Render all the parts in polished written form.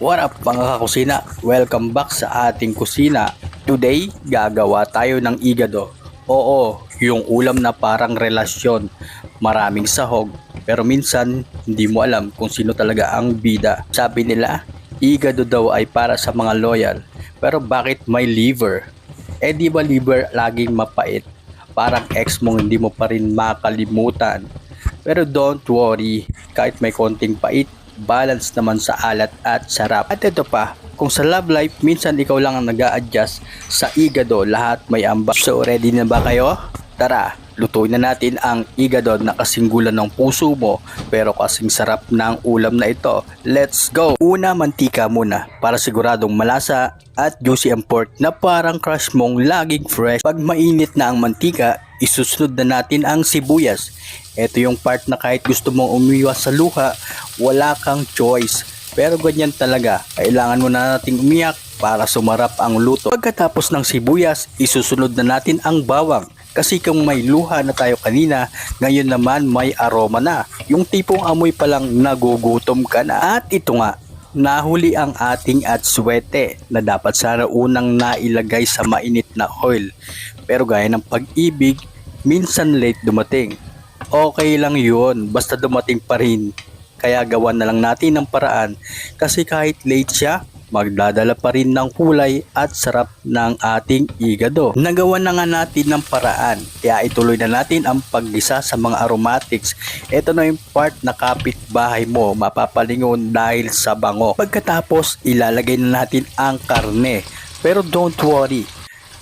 What up mga kakusina? Welcome back sa ating kusina. Today, gagawa tayo ng igado. Oo, yung ulam na parang relasyon. Maraming sahog, pero minsan hindi mo alam kung sino talaga ang bida. Sabi nila, igado daw ay para sa mga loyal. Pero bakit may liver? Eh di ba liver laging mapait? Parang ex mong hindi mo pa rin makalimutan. Pero don't worry, kahit may konting pait, balance naman sa alat at sarap. At ito pa, kung sa love life, minsan ikaw lang ang nag-a-adjust sa igado, lahat may ambag. So ready na ba kayo? Tara, lutuin na natin ang igado na kasing gulan ng puso mo pero kasing sarap ng ulam na ito. Let's go! Una, mantika muna para siguradong malasa at juicy ang pork na parang crush mong laging fresh. Pag mainit na ang mantika, isusunod na natin ang sibuyas. Ito yung part na kahit gusto mong umiwas sa luha, wala kang choice. Pero ganyan talaga, kailangan mo na nating umiyak para sumarap ang luto. Pagkatapos ng sibuyas, isusunod na natin ang bawang. Kasi kung may luha na tayo kanina, ngayon naman may aroma na. Yung tipong amoy palang nagugutom ka na. At ito nga, nahuli ang ating atswete na dapat sana unang nailagay sa mainit na oil. Pero gaya ng pag-ibig, minsan late dumating. Okay lang yun, basta dumating pa rin. Kaya gawan na lang natin ng paraan kasi kahit late siya, magdadala pa rin ng kulay at sarap ng ating igado. Nagawa na nga natin ng paraan, kaya ituloy na natin ang paggisa sa mga aromatics. Ito na yung part na kapitbahay mo mapapalingon dahil sa bango. Pagkatapos, ilalagay na natin ang karne. Pero don't worry,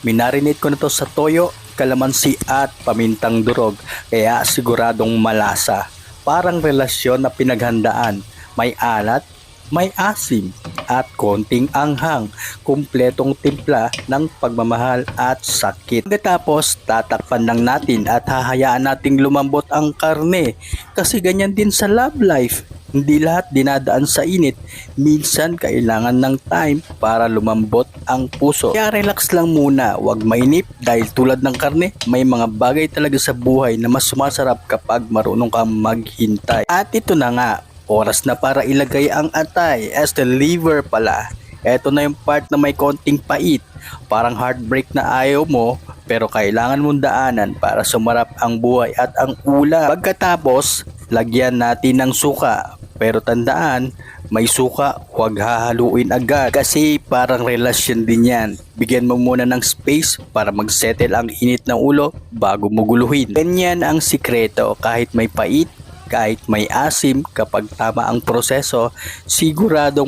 minarinate ko na to sa toyo, kalamansi at pamintang durog, kaya siguradong malasa. Parang relasyon na pinaghandaan, may alat, may asim at konting anghang, kumpletong timpla ng pagmamahal at sakit. Pagkatapos, tatakpan lang natin at hahayaan nating lumambot ang karne kasi ganyan din sa love life. Hindi lahat dinadaan sa init, minsan kailangan ng time para lumambot ang puso. Kaya relax lang muna, huwag mainip dahil tulad ng karne, may mga bagay talaga sa buhay na mas sumasarap kapag marunong kang maghintay. At ito na nga, oras na para ilagay ang atay, as the liver pala. Ito na yung part na may konting pait, parang heartbreak na ayaw mo, pero kailangan mong daanan para sumarap ang buhay at ang ulam. Pagkatapos, lagyan natin ng suka. Pero tandaan, may suka, huwag hahaluin agad kasi parang relasyon din yan. Bigyan mo muna ng space para magsettle ang init ng ulo bago mo guluhin. Ganyan ang sikreto, kahit may pait, kahit may asim, kapag tama ang proseso, siguradong